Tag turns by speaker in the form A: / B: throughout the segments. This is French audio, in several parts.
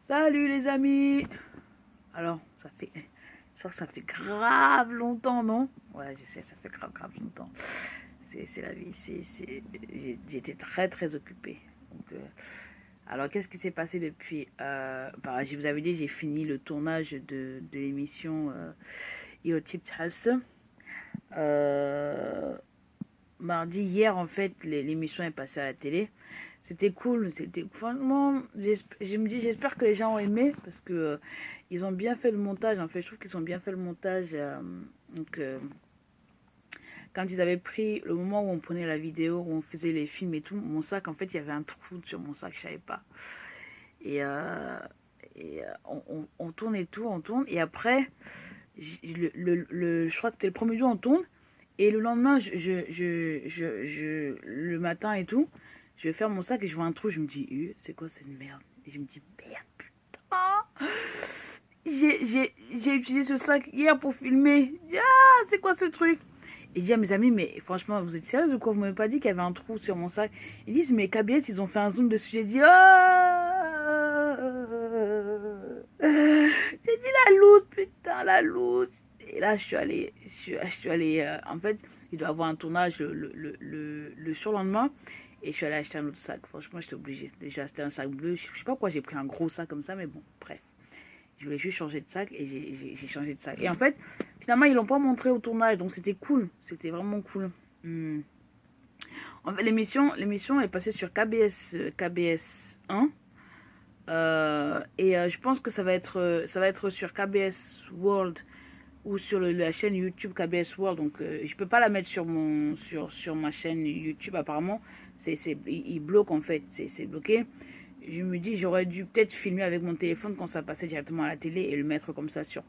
A: Salut les amis. Alors, je crois que ça fait grave longtemps, non? Ouais, je sais, ça fait grave longtemps. C'est la vie. J'étais très occupée. Donc, alors, qu'est-ce qui s'est passé depuis je vous avais dit, j'ai fini le tournage de l'émission Iotip Tals. Mardi, hier, en fait, l'émission est passée à la télé. C'était cool, c'était franchement, je me dis, j'espère que les gens ont aimé parce que ils ont bien fait le montage. En fait, je trouve qu'ils ont bien fait le montage. Donc, quand ils avaient pris le moment où on prenait la vidéo, où on faisait les films et tout, mon sac, en fait, il y avait un trou sur mon sac, je savais pas. Et, on tourne et tout, on tourne. Et après, je crois que c'était le premier jour, on tourne. Et le lendemain, le matin et tout, je vais faire mon sac et je vois un trou. Je me dis, c'est quoi cette merde? Et je me dis, merde, putain. J'ai utilisé ce sac hier pour filmer. C'est quoi ce truc? Et je dis à mes amis, mais franchement, vous êtes sérieux ou quoi? Vous m'avez pas dit qu'il y avait un trou sur mon sac? Ils disent, mais KBS, ils ont fait un zoom dessus. J'ai dit, j'ai dit la loose, putain, la loose. Et là, je suis allée en fait, il doit avoir un tournage le surlendemain. Et je suis allée acheter un autre sac. Franchement, j'étais obligée. J'ai acheté un sac bleu. Je sais pas pourquoi j'ai pris un gros sac comme ça, mais bon, bref. Je voulais juste changer de sac et j'ai changé de sac. Et en fait, finalement, ils l'ont pas montré au tournage. Donc, c'était cool. C'était vraiment cool. En fait, l'émission est passée sur KBS 1. Je pense que ça va être sur KBS World ou sur la chaîne YouTube KBS World. Donc, je peux pas la mettre sur ma chaîne YouTube apparemment. Il bloque en fait. C'est bloqué. Je me dis, j'aurais dû peut-être filmer avec mon téléphone quand ça passait directement à la télé et le mettre comme ça sur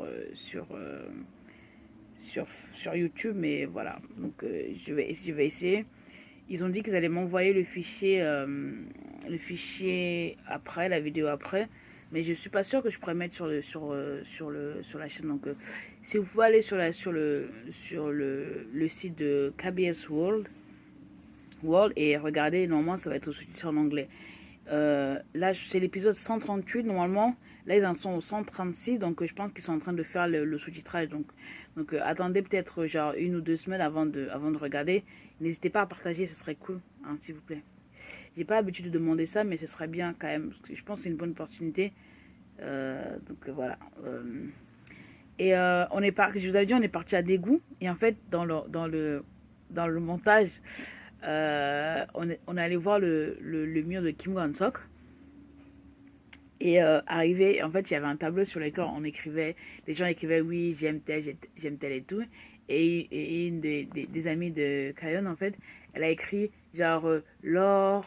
A: YouTube. Mais voilà. Donc, je vais essayer. Ils ont dit qu'ils allaient m'envoyer le fichier après, la vidéo après. Mais je suis pas sûre que je pourrais mettre sur la chaîne. Donc, si vous pouvez aller sur le site de KBS World et regarder, normalement, ça va être sous-titré en anglais. Là, c'est l'épisode 138 normalement. Là, ils en sont au 136. Donc, je pense qu'ils sont en train de faire le sous-titrage. Donc attendez peut-être genre 1 ou 2 semaines avant de regarder. N'hésitez pas à partager, ce serait cool, hein, s'il vous plaît. J'ai pas l'habitude de demander ça, mais ce serait bien quand même. Parce que je pense que c'est une bonne opportunité. Donc voilà. Je vous avais dit, on est parti à Dégout. Et en fait, dans le montage, on est allé voir le mur de Kim Gon-sok. Et arrivé, en fait, il y avait un tableau sur lequel les gens écrivaient oui, j'aime tel et tout. Et une des amies de Kayon, en fait, elle a écrit genre love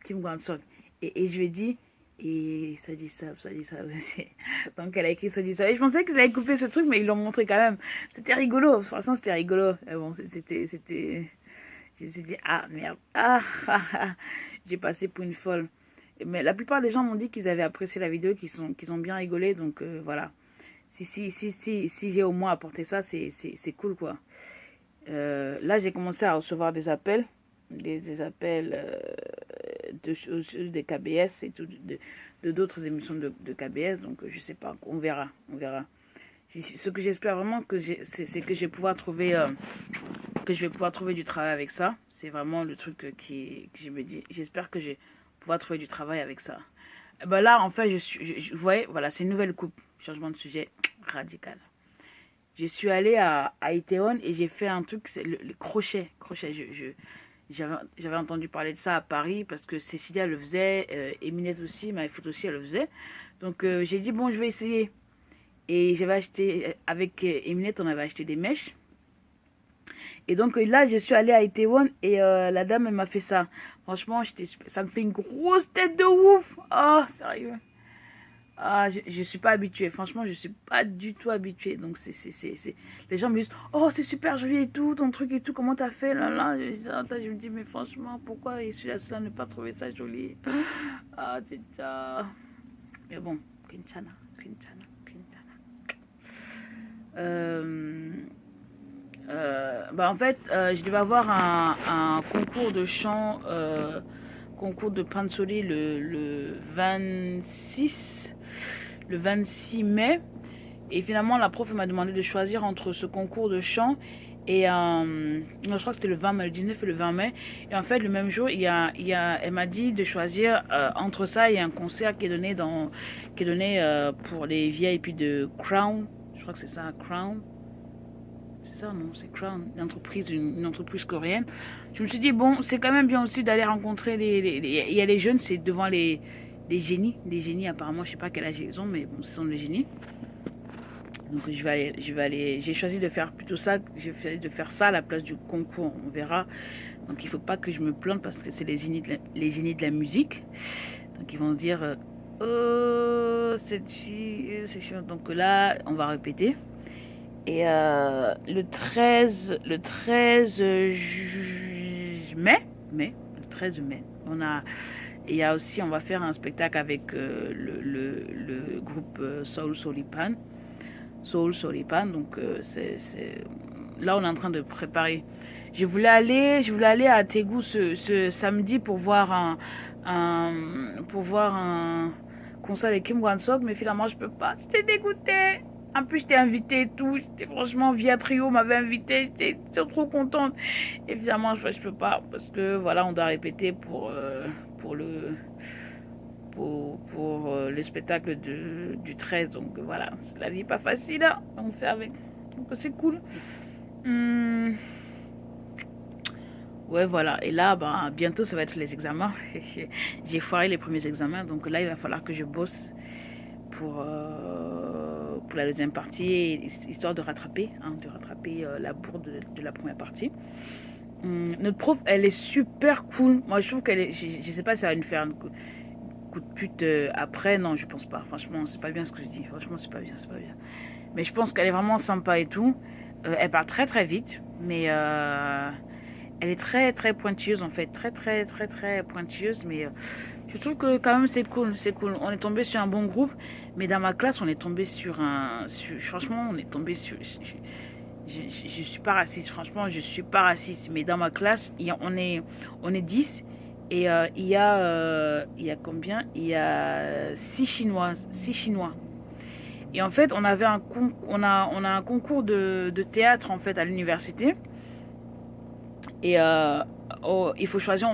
A: Kim Gon-sok. Et je lui ai dit, et ça dit ça aussi. Donc elle a écrit ça dit ça. Et je pensais qu'ils allaient couper ce truc, mais ils l'ont montré quand même. C'était rigolo, franchement, c'était rigolo. Et bon, c'était. Je me suis dit, ah merde, j'ai passé pour une folle. Mais la plupart des gens m'ont dit qu'ils avaient apprécié la vidéo, qu'ils ont bien rigolé. Donc voilà. Si j'ai au moins apporté ça, c'est cool quoi. Là, j'ai commencé à recevoir des appels. Des appels des KBS et tout, de d'autres émissions de KBS. Donc je sais pas, on verra. Ce que j'espère vraiment, c'est que je vais pouvoir trouver du travail avec ça. C'est vraiment le truc que je me dis. J'espère que je vais pouvoir trouver du travail avec ça. Et ben là, en fait, vous voyez, voilà, c'est une nouvelle coupe. Changement de sujet radical. Je suis allée à Itaewon et j'ai fait un truc, c'est le crochet. J'avais entendu parler de ça à Paris parce que Cécilia le faisait, Eminette aussi, ma foot aussi, elle le faisait. Donc j'ai dit, bon, je vais essayer. Et j'avais acheté, avec Eminette, on avait acheté des mèches. Et donc là, je suis allée à Itaewon et la dame, elle m'a fait ça. Franchement, ça me fait une grosse tête de ouf. Oh, sérieux. Ah, je suis pas habituée. Franchement, je suis pas du tout habituée. Donc, les gens me disent, oh, c'est super joli et tout, ton truc et tout, comment t'as fait là, là. Je me dis, mais franchement, pourquoi je suis là cela ne pas trouver ça joli? Ah, tcha. Mais bon, Kinchana. En fait, je devais avoir un concours de chant concours de Pansori le 26 mai. Et finalement, la prof m'a demandé de choisir entre ce concours de chant et non, je crois que c'était le 20 mai, le 19 et le 20 mai. Et en fait, le même jour, elle m'a dit de choisir entre ça et un concert qui est donné, pour les VIP de Crown. Je crois que c'est ça, Crown. C'est ça, non, c'est Crown, une entreprise coréenne. Je me suis dit, bon, c'est quand même bien aussi d'aller rencontrer il y a les jeunes, c'est devant les génies. Des génies, apparemment, je sais pas quel âge ils ont, mais bon, ce sont des génies. Donc j'ai choisi de faire plutôt ça, de faire ça à la place du concours, on verra. Donc il faut pas que je me plante parce que c'est les génies de la musique. Donc ils vont se dire, oh, cette fille, c'est chiant. Donc là, on va répéter. Et le 13 mai, il y a aussi, on va faire un spectacle avec le groupe Soul Solipan. Donc là on est en train de préparer. Je voulais aller à Tegu ce samedi pour voir un concert de Kim Gwan-sok, mais finalement je peux pas. J'étais dégoûtée. En plus j'étais invitée et tout. Franchement, Via Trio m'avait invitée. J'étais trop contente. Et finalement je peux pas parce que voilà, on doit répéter pour le spectacle du 13. Donc voilà, la vie n'est pas facile, hein. On fait avec. Donc c'est cool. Ouais, voilà. Et là, bientôt, ça va être les examens. J'ai foiré les premiers examens. Donc là, il va falloir que je bosse pour la deuxième partie, histoire de rattraper la bourde de la première partie. Notre prof, elle est super cool. Moi, je trouve qu'elle est... Je sais pas si ça va nous faire coup de pute après. Non, je pense pas. Franchement, c'est pas bien ce que je dis. Franchement, c'est pas bien. Mais je pense qu'elle est vraiment sympa et tout. Elle parle très très vite, mais elle est très très pointilleuse en fait. Très très très très pointilleuse, mais je trouve que quand même c'est cool. On est tombé sur un bon groupe, mais dans ma classe, on est tombé franchement, on est tombé sur... Je suis pas raciste, franchement, je suis pas raciste. Mais dans ma classe, on est 10. Et il y a combien? Il y a 6 Chinois. Et en fait, on a un concours de théâtre en fait à l'université. Et il faut choisir.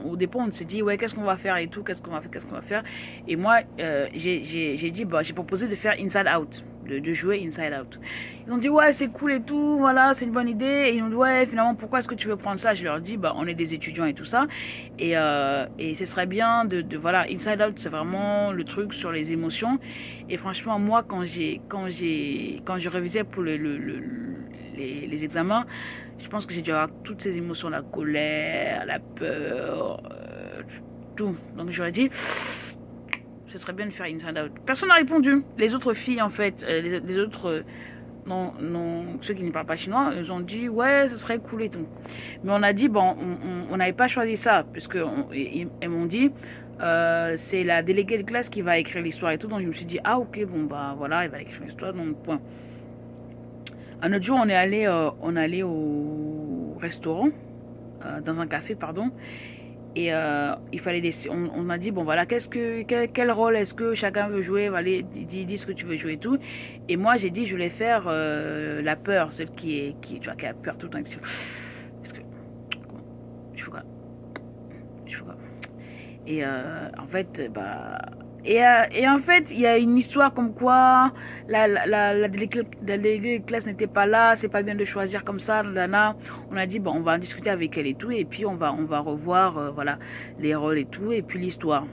A: Au départ, on s'est dit ouais, qu'est-ce qu'on va faire et tout, qu'est-ce qu'on va faire. Et moi, j'ai dit j'ai proposé de faire Inside Out, de jouer Inside Out. Ils ont dit ouais, c'est cool et tout, voilà, c'est une bonne idée. Et ils ont dit ouais, finalement, pourquoi est-ce que tu veux prendre ça? Je leur dis on est des étudiants et tout ça, et ce serait bien de voilà, Inside Out, c'est vraiment le truc sur les émotions. Et franchement, moi, quand je révisais pour les examens, je pense que j'ai dû avoir toutes ces émotions, la colère, la peur, tout. Donc j'aurais dit, ce serait bien de faire Inside Out. Personne n'a répondu. Les autres filles, en fait, les autres, non, ceux qui ne parlent pas chinois, ils ont dit, ouais, ce serait cool et tout. Mais on a dit, on n'avait pas choisi ça, parce qu'ils m'ont dit, c'est la déléguée de classe qui va écrire l'histoire et tout. Donc je me suis dit, ah ok, voilà, elle va écrire l'histoire, donc point. Un autre jour, on est allé au restaurant, dans un café, pardon, et il fallait on m'a dit voilà, quel rôle est-ce que chacun veut jouer, allez, dis ce que tu veux jouer et tout. Et moi j'ai dit je voulais faire la peur, celle qui a peur tout le temps. Parce que je fais quoi et en fait et en fait, il y a une histoire comme quoi la déléguée de classe n'était pas là, c'est pas bien de choisir comme ça. On a dit, on va en discuter avec elle et tout, et puis on va revoir voilà, les rôles et tout, et puis l'histoire.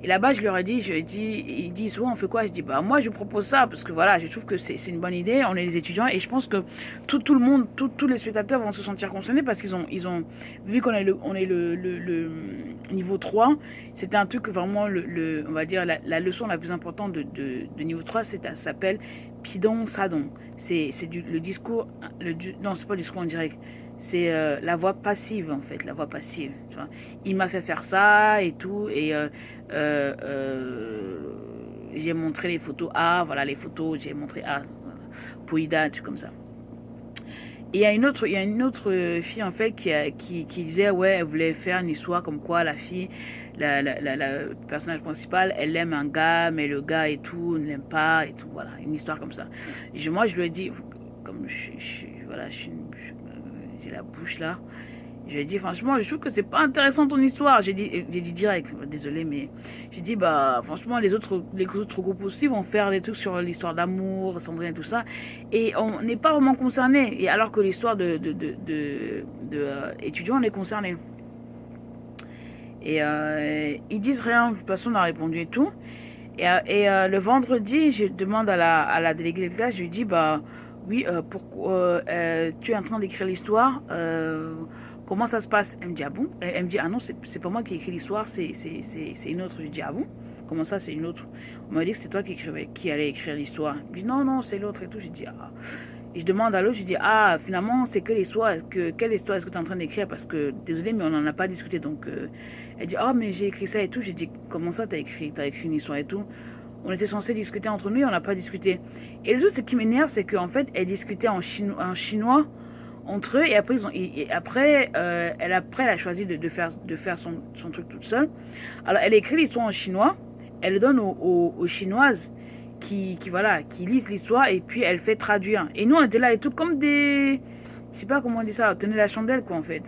A: Et là-bas, je leur ai dit, ils disent, ouais, on fait quoi? Je dis, moi, je propose ça, parce que voilà, je trouve que c'est une bonne idée, on est des étudiants, et je pense que tout le monde, tous les spectateurs vont se sentir concernés, parce qu'ils ont vu qu'on est le niveau 3, c'était un truc vraiment, on va dire, la leçon la plus importante de niveau 3, ça s'appelle Pidong Sadong. C'est le discours, non, c'est pas le discours en direct. C'est la voix passive, en fait, la voix passive. Tu vois. Il m'a fait faire ça et tout, et j'ai montré les photos. Voilà les photos, j'ai montré Pouida, un truc comme ça. Et il y a une autre fille en fait qui disait ouais, elle voulait faire une histoire comme quoi la fille, le personnage principal, elle aime un gars, mais le gars et tout ne l'aime pas et tout, voilà, une histoire comme ça. Moi je lui ai dit, comme voilà, j'ai la bouche là, je lui ai dit franchement, je trouve que c'est pas intéressant ton histoire. J'ai dit direct, désolé, mais j'ai dit bah franchement les autres groupes aussi vont faire des trucs sur l'histoire d'amour, Sandrine et tout ça, et on n'est pas vraiment concerné. Et alors que l'histoire étudiants on est concerné. Et ils disent rien. De toute façon on a répondu et tout. Le vendredi, je demande à la déléguée de classe, je lui dis bah oui, tu es en train d'écrire l'histoire. Comment ça se passe? Elle me dit ah bon? Elle me dit ah non, c'est pas moi qui écris l'histoire, c'est une autre. Je lui dis ah bon? Comment ça, c'est une autre? On m'a dit que c'était toi qui allait écrire l'histoire. Je dis non, non, c'est l'autre et tout. Je dis ah. Et je demande à l'autre, je dis ah finalement c'est quelle histoire est-ce que tu es en train d'écrire? Parce que désolé mais on n'en a pas discuté. Donc elle dit ah mais j'ai écrit ça et tout. J'ai dit comment ça t'as écrit une histoire et tout? On était censé discuter entre nous et on n'a pas discuté. Et le truc ce qui m'énerve c'est qu'en fait elle discutait en chinois entre eux et après elle a choisi de faire son truc toute seule. Alors elle écrit l'histoire en chinois, elle le donne aux chinoises qui lisent l'histoire et puis elle fait traduire. Et nous on était là et tout comme des, je sais pas comment on dit ça, tenez la chandelle quoi en fait.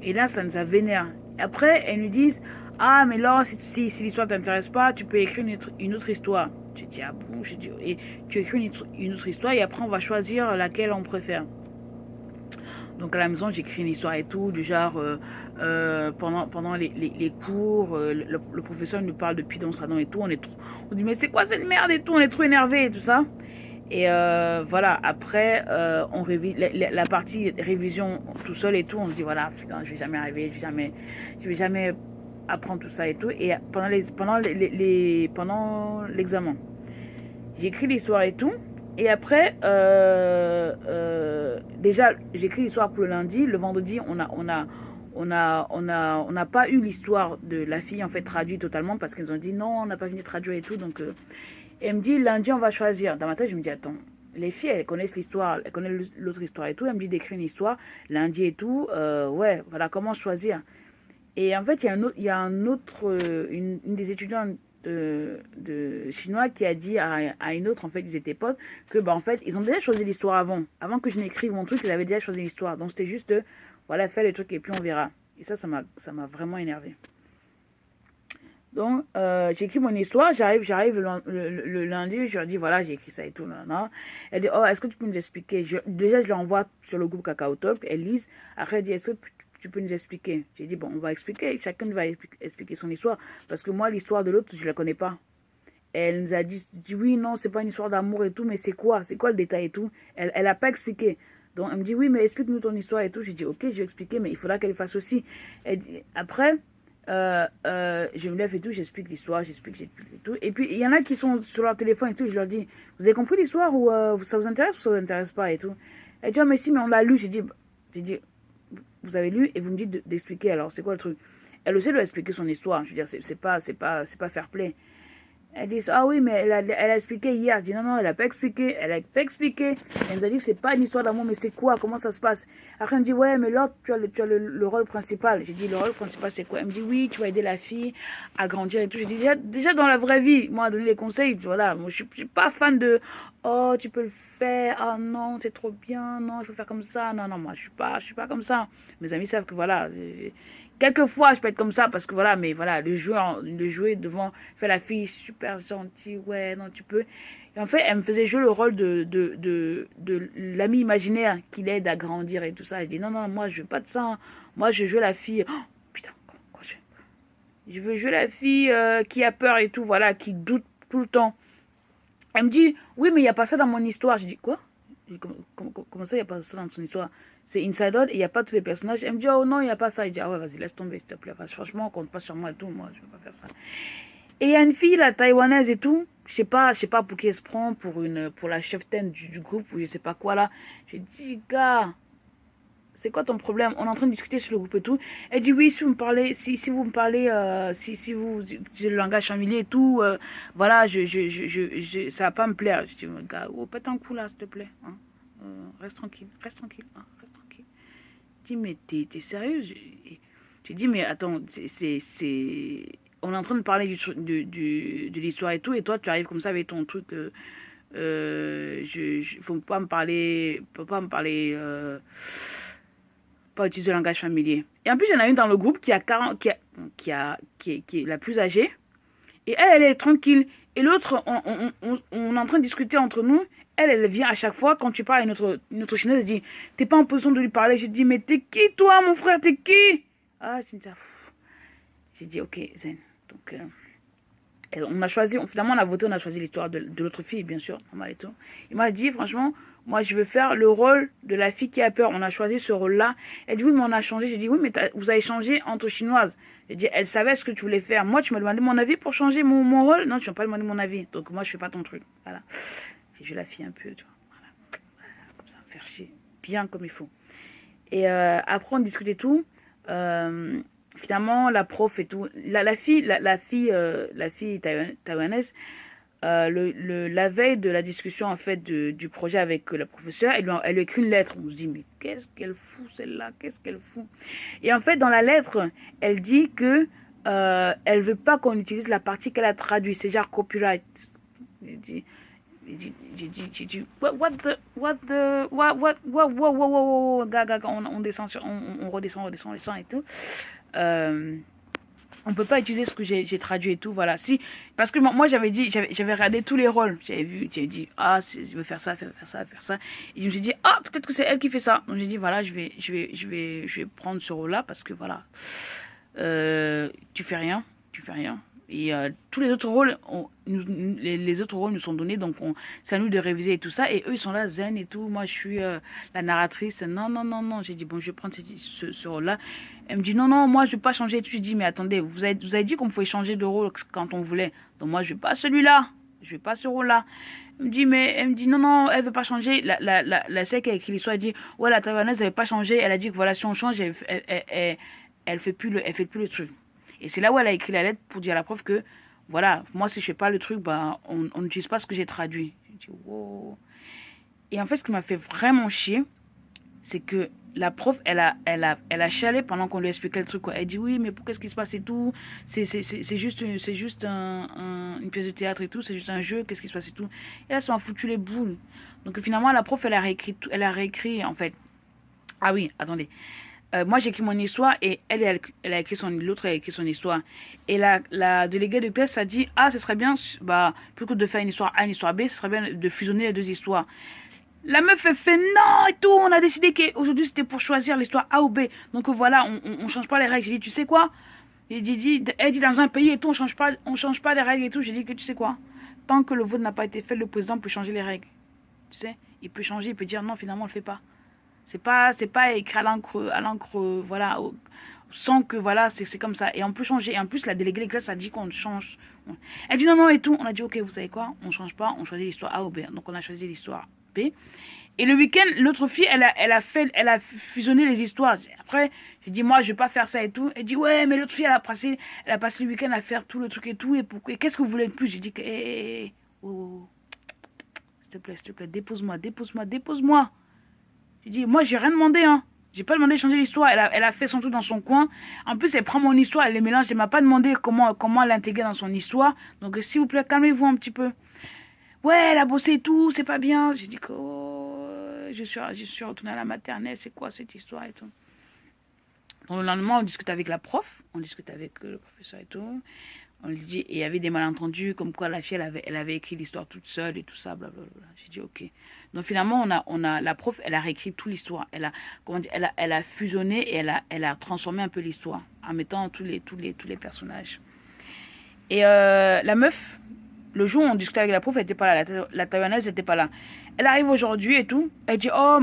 A: Et là ça nous a vénère. Après elles nous disent ah mais là si l'histoire t'intéresse pas tu peux écrire une autre histoire. J'ai dit ah bon, j'ai dit et tu écris une autre histoire et après on va choisir laquelle on préfère. Donc à la maison, j'écris une histoire et tout, du genre, pendant les cours, le professeur nous parle depuis dans le salon et tout, on dit mais c'est quoi cette merde et tout, on est trop énervé et tout ça. Et voilà, après, on révise la partie révision tout seul et tout, on se dit voilà, putain, je vais jamais arriver, je vais jamais apprendre tout ça et tout. Et pendant l'examen, j'écris l'histoire et tout. Et après, déjà, j'écris l'histoire pour le lundi. Le vendredi, on n'a pas eu l'histoire de la fille en fait traduite totalement parce qu'ils ont dit non, on n'a pas fini de traduire et tout. Donc, elle me dit lundi, on va choisir. Dans ma tête, je me dis attends, les filles, elles connaissent l'histoire, elles connaissent l'autre histoire et tout. Elle me dit d'écrire une histoire lundi et tout. Ouais, voilà, comment choisir. Et en fait, il y a une des étudiantes de chinois qui a dit à une autre, en fait, ils étaient potes, que bah en fait, ils ont déjà choisi l'histoire avant que je n'écrive mon truc, ils avaient déjà choisi l'histoire. Donc c'était juste, voilà, fais le truc et puis on verra. Et ça m'a vraiment énervé. Donc, j'écris mon histoire, j'arrive le lundi, je leur dis, voilà, j'ai écrit ça et tout, nan. Elle dit, oh, est-ce que tu peux nous expliquer? Déjà, je l'envoie sur le groupe Cacao Talk, elle lise, après elle dit, est-ce que tu peux nous expliquer? J'ai dit, bon, on va expliquer, chacun va expliquer son histoire, parce que moi, l'histoire de l'autre, je la connais pas. Elle nous a dit oui, non, c'est pas une histoire d'amour et tout, mais c'est quoi le détail et tout? Elle a pas expliqué. Donc, elle me dit, oui, mais explique-nous ton histoire et tout. J'ai dit, ok, je vais expliquer, mais il faudra qu'elle fasse aussi. Après, je me lève et tout, j'explique l'histoire, j'explique et tout. Et puis, il y en a qui sont sur leur téléphone et tout, je leur dis, vous avez compris l'histoire ou ça vous intéresse ou ça vous intéresse pas et tout? Elle dit, ah, mais si, mais on l'a lu. J'ai dit, vous avez lu et vous me dites d'expliquer, alors c'est quoi le truc? Elle aussi doit expliquer son histoire. Je veux dire, c'est pas fair play. Elle dit ah oui mais elle a expliqué hier. Je dis non elle a pas expliqué, elle nous a dit que c'est pas une histoire d'amour mais c'est quoi, comment ça se passe? Après elle me dit ouais mais là tu as le rôle principal. J'ai dit le rôle principal c'est quoi? Elle me dit oui tu vas aider la fille à grandir et tout. J'ai dit déjà dans la vraie vie moi à donner les conseils voilà, moi je suis pas fan de oh tu peux le faire, ah non c'est trop bien, non je veux faire comme ça, non moi je suis pas comme ça. Mes amis savent que voilà, quelquefois, je peux être comme ça parce que voilà, mais voilà, le jouer devant, faire la fille super gentille, ouais, non, tu peux. Et en fait, elle me faisait jouer le rôle de l'ami imaginaire qui l'aide à grandir et tout ça. Elle dit non, moi, je veux pas de ça. Moi, je veux la fille. Oh, putain, quoi, je veux jouer la fille qui a peur et tout, voilà, qui doute tout le temps. Elle me dit oui, mais il n'y a pas ça dans mon histoire. Je dis quoi? Comment ça, il n'y a pas ça dans son histoire? C'est Inside Out et il n'y a pas tous les personnages. Elle me dit, oh non, il n'y a pas ça. Je dis, ah ouais, vas-y, laisse tomber, s'il te plaît. Franchement, on compte pas sur moi et tout. Moi, je ne veux pas faire ça. Et il y a une fille, la taïwanaise et tout. Je sais pas pour qui elle se prend, pour la cheftaine du groupe ou je sais pas quoi là. J'ai dit, gars, c'est quoi ton problème? On est en train de discuter sur le groupe et tout. Elle dit, oui, si vous me parlez, si vous utilisez le langage familier et tout, voilà, ça va pas me plaire. Je dis, gars, oh, pète un coup là, s'il te plaît. Hein? Reste tranquille, hein, reste tranquille. Je dis, mais t'es sérieuse? J'ai dit, mais attends, on est en train de parler de l'histoire et tout, et toi, tu arrives comme ça avec ton truc. Faut pas me parler, pas utiliser le langage familier. Et en plus, il y en a une dans le groupe qui a 40, qui est la plus âgée, et elle est tranquille. Et l'autre, on est en train de discuter entre nous. Elle vient à chaque fois, quand tu parles à une autre chinoise, elle dit, t'es pas en position de lui parler. J'ai dit, mais t'es qui toi, mon frère, t'es qui? Ah, j'ai dit, ok, Zen. Donc, on a choisi, finalement on a voté, on a choisi l'histoire de l'autre fille, bien sûr, normal et tout. Il m'a dit, franchement, moi je veux faire le rôle de la fille qui a peur. On a choisi ce rôle-là. Elle dit, oui, mais on a changé. J'ai dit, oui, mais vous avez changé entre chinoises. J'ai dit, elle savait ce que tu voulais faire. Moi, tu m'as demandé mon avis pour changer mon rôle. Non, tu m'as pas demandé mon avis. Donc moi, je fais pas ton truc. Voilà. J'ai joué la fille un peu, tu vois. Voilà. Comme ça, faire chier. Bien comme il faut. Et après, on discutait tout. Finalement, la prof et tout, la fille taïwanaise, la veille de la discussion en fait du projet avec la professeure, elle lui écrit une lettre. On se dit, mais qu'est-ce qu'elle fout celle-là? Qu'est-ce qu'elle fout? Et en fait, dans la lettre, elle dit que elle veut pas qu'on utilise la partie qu'elle a traduite. C'est genre copyright. J'ai dit, gaga, on descend, on redescend et tout. On peut pas utiliser ce que j'ai traduit et tout, voilà. Si, parce que moi j'avais regardé tous les rôles, j'avais dit, ah, je veux faire ça, faire ça, faire ça. Et je me suis dit, ah, peut-être que c'est elle qui fait ça. Donc j'ai dit, voilà, je vais prendre ce rôle-là parce que voilà, tu fais rien. Et tous les autres rôles, les autres rôles nous sont donnés, donc c'est à nous de réviser et tout ça. Et eux, ils sont là, zen et tout. Moi, je suis la narratrice. Non. J'ai dit, bon, je vais prendre ce rôle-là. Elle me dit, non, moi, je ne vais pas changer. Et tout. Je dis, mais attendez, vous avez dit qu'on pouvait changer de rôle quand on voulait. Donc moi, je ne vais pas celui-là. Je ne vais pas ce rôle-là. Elle me dit, non, elle ne veut pas changer. La celle qui a écrit l'histoire, elle dit, ouais, la taïwanaise, elle ne veut pas changer. Elle a dit que voilà, si on change, elle fait plus le truc. Et c'est là où elle a écrit la lettre pour dire à la prof que, voilà, moi, si je fais pas le truc, bah, on n'utilise pas ce que j'ai traduit. J'ai dit, wow. Et en fait, ce qui m'a fait vraiment chier, c'est que la prof, elle a chialé pendant qu'on lui expliquait le truc, quoi. Elle dit, oui, mais qu'est-ce qui se passe et tout? C'est juste une pièce de théâtre et tout, c'est juste un jeu, qu'est-ce qui se passe et tout? Et là, ça m'a foutu les boules. Donc, finalement, la prof, elle a réécrit, en fait. Ah oui, attendez. Moi, j'ai écrit mon histoire et elle a écrit l'autre a écrit son histoire. Et la déléguée de classe a dit, ah, ce serait bien, bah, plutôt que de faire une histoire A, une histoire B, ce serait bien de fusionner les deux histoires. La meuf fait non et tout, on a décidé qu'aujourd'hui c'était pour choisir l'histoire A ou B. Donc voilà, on change pas les règles. J'ai dit, tu sais quoi? Elle dit dans un pays et tout, on change pas les règles et tout. J'ai dit que tu sais quoi? Tant que le vote n'a pas été fait, le président peut changer les règles. Tu sais, il peut changer, il peut dire non, finalement on le fait pas. C'est pas écrit à l'encre, voilà, sans que, voilà, c'est comme ça. Et on peut changer. Et en plus, la déléguée de classe a dit qu'on change. Elle dit non, et tout. On a dit, ok, vous savez quoi? On change pas, on choisit l'histoire A ou B. Donc, on a choisi l'histoire B. Et le week-end, l'autre fille, elle a fusionné les histoires. Après, j'ai dit, moi, je vais pas faire ça et tout. Elle dit, ouais, mais l'autre fille, elle a passé le week-end à faire tout le truc et tout. Et qu'est-ce que vous voulez de plus? J'ai dit, oh, s'il te plaît, dépose-moi. J'ai dit, moi, j'ai rien demandé, hein. J'ai pas demandé de changer l'histoire. Elle a fait son truc dans son coin. En plus, elle prend mon histoire, elle les mélange. Elle m'a pas demandé comment l'intégrer dans son histoire. Donc, s'il vous plaît, calmez-vous un petit peu. Ouais, elle a bossé et tout, c'est pas bien. J'ai dit que je suis retournée à la maternelle. C'est quoi cette histoire et tout. Donc, le lendemain, on discute avec la prof. On discute avec le professeur et tout. On lui dit, et il y avait des malentendus, comme quoi la fille, elle avait écrit l'histoire toute seule et tout ça, blablabla. J'ai dit, ok. Donc finalement, la prof, elle a réécrit toute l'histoire. Elle a fusionné et elle a transformé un peu l'histoire, en mettant tous les personnages. Et la meuf, le jour où on discutait avec la prof, elle n'était pas là. La taïwanaise n'était pas là. Elle arrive aujourd'hui et tout. Elle dit, oh,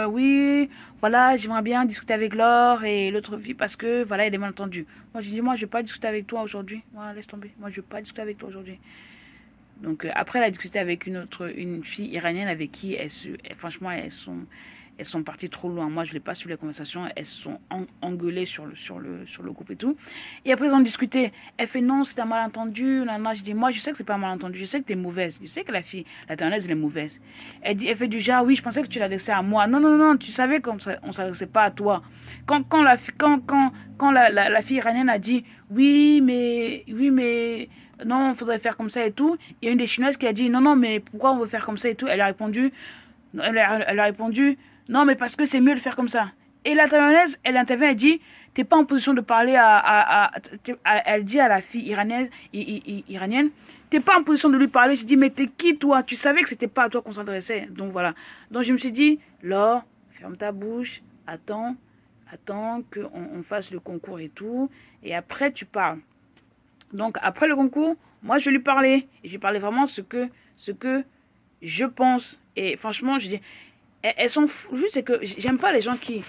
A: oui, voilà, j'aimerais bien discuter avec Laure et l'autre fille parce que, voilà, il y a des malentendus. Moi, j'ai dit, moi, je ne vais pas discuter avec toi aujourd'hui. Voilà, laisse tomber. Moi, je ne vais pas discuter avec toi aujourd'hui. Donc, après, elle a discuté avec une fille iranienne avec qui, franchement, elles sont parties trop loin. Moi, je n'ai pas suivi la conversation. Elles se sont engueulées sur le groupe et tout. Et après, ils ont discuté. Elle fait non, c'est un malentendu. Nana, je dis, moi, je sais que c'est pas un malentendu. Je sais que tu es mauvaise. Je sais que la fille, la thaïlandaise, elle est mauvaise. Elle fait du genre, oui, je pensais que tu l'adressais à moi. Non, non, non, tu savais qu'on ne s'adressait pas à toi. Quand la fille iranienne a dit, oui, mais non, il faudrait faire comme ça et tout. Il y a une des Chinoises qui a dit, non, non, mais pourquoi on veut faire comme ça et tout. Elle a répondu, non, mais parce que c'est mieux de faire comme ça. Et la Taïwanaise, elle intervient, elle dit, t'es pas en position de parler elle dit à la fille iranienne, t'es pas en position de lui parler. Je dis, mais t'es qui toi? Tu savais que c'était pas à toi qu'on s'adressait. Donc voilà. Donc je me suis dit, Laure, ferme ta bouche, attends qu'on fasse le concours et tout. Et après, tu parles. Donc, après le concours, moi, je lui parlais. Et je lui parlais vraiment ce que je pense. Et franchement, je dis, elles s'en foutent. Juste, c'est que j'aime pas les gens qui...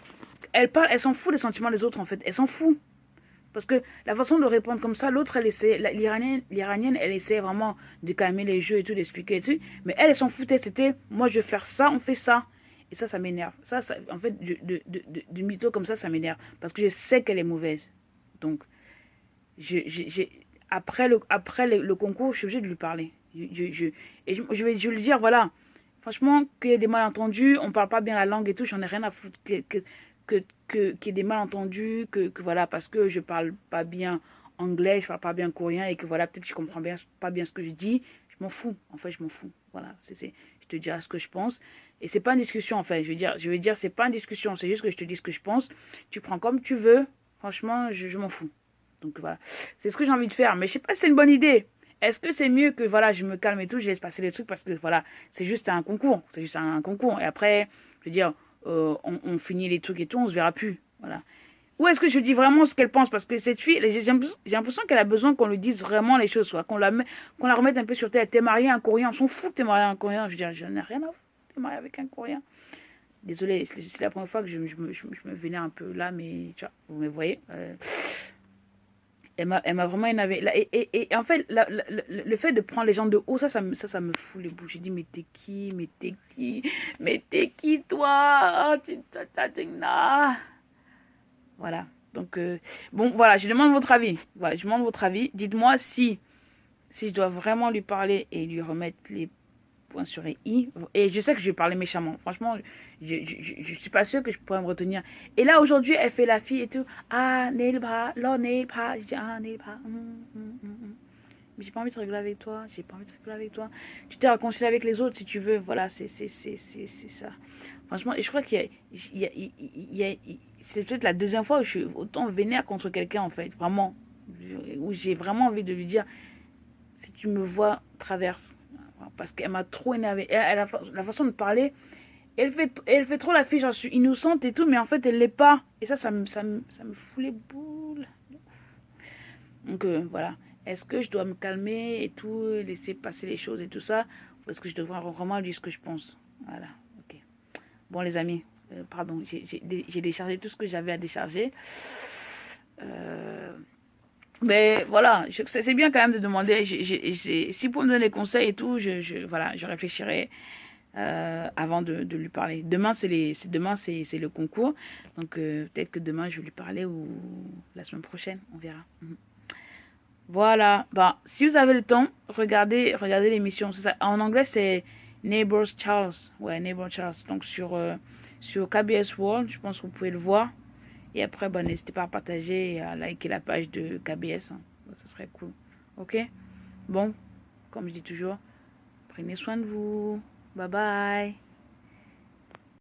A: Elles s'en foutent des sentiments des autres, en fait. Elles s'en foutent. Parce que la façon de répondre comme ça, l'autre, elle essaie... L'Iranienne, elle essaie vraiment de calmer les jeux et tout, d'expliquer et tout. Mais elle s'en foutait. C'était, moi, je veux faire ça, on fait ça. Et ça m'énerve. Ça, en fait, du mytho comme ça m'énerve. Parce que je sais qu'elle est mauvaise. Donc, après le concours, je suis obligée de lui parler. Je vais lui dire, voilà, franchement, qu'il y ait des malentendus, on ne parle pas bien la langue et tout, j'en ai rien à foutre qu'il y ait des malentendus, que voilà, parce que je ne parle pas bien anglais, je ne parle pas bien coréen et que voilà, peut-être que je ne comprends pas bien ce que je dis, je m'en fous, en fait, je m'en fous. Voilà, je te dirai ce que je pense. Et c'est pas une discussion, en fait, je veux dire, c'est pas une discussion, c'est juste que je te dis ce que je pense. Tu prends comme tu veux, franchement, je m'en fous. Donc voilà, c'est ce que j'ai envie de faire. Mais je sais pas si c'est une bonne idée. Est-ce que c'est mieux que voilà, je me calme et tout, je laisse passer les trucs parce que voilà, c'est juste un concours. C'est juste un concours. Et après, je veux dire, on finit les trucs et tout, on se verra plus. Voilà. Ou est-ce que je dis vraiment ce qu'elle pense? Parce que cette fille, j'ai l'impression qu'elle a besoin qu'on lui dise vraiment les choses. Soit qu'on la remette un peu sur terre. T'es marié à un Coréen, on s'en fout que t'es marié à un Coréen. Je veux dire, j'en ai rien à foutre. T'es marié avec un Coréen. Désolée, c'est la première fois que je me vénère un peu là, mais tu vois, vous me voyez. Elle m'a vraiment énervé. Et en fait, le fait de prendre les gens de haut, ça me fout les bouches. J'ai dit, mais t'es qui? Mais t'es qui, toi? Voilà. Donc, bon, voilà, je demande votre avis. Voilà, je demande votre avis. Dites-moi si je dois vraiment lui parler et lui remettre les point sur les i. Et je sais que je vais parler méchamment. Franchement, je suis pas sûre que je pourrais me retenir. Et là, aujourd'hui, elle fait la fille et tout. Ah, nail bras, là, nail bras. Je dis, ah, nail bras. Mais j'ai pas envie de rigoler avec toi. Tu t'es réconcilié avec les autres si tu veux. Voilà, c'est ça. Franchement, et je crois c'est peut-être la deuxième fois où je suis autant vénère contre quelqu'un, en fait. Vraiment. Où j'ai vraiment envie de lui dire, si tu me vois, traverse. Parce qu'elle m'a trop énervée. La façon de parler, elle fait trop la fille, genre je suis innocente et tout, mais en fait elle l'est pas. Et ça me fout les boules. Donc voilà. Est-ce que je dois me calmer et tout, laisser passer les choses et tout ça, ou est-ce que je devrais vraiment dire ce que je pense? Voilà, ok. Bon les amis, pardon, j'ai déchargé tout ce que j'avais à décharger. Mais voilà, c'est bien quand même de demander. Si pour me donner des conseils et tout, voilà, je réfléchirai avant de lui parler. Demain, c'est le concours. Donc, peut-être que demain, je vais lui parler ou la semaine prochaine. On verra. Voilà. Bah, si vous avez le temps, regardez l'émission. En anglais, c'est Neighbors Charles. Ouais, Neighbors Charles. Donc, sur KBS World, je pense que vous pouvez le voir. Et après, bah, n'hésitez pas à partager et à liker la page de KBS. Hein. Ça serait cool. Ok? Bon, comme je dis toujours, prenez soin de vous. Bye bye.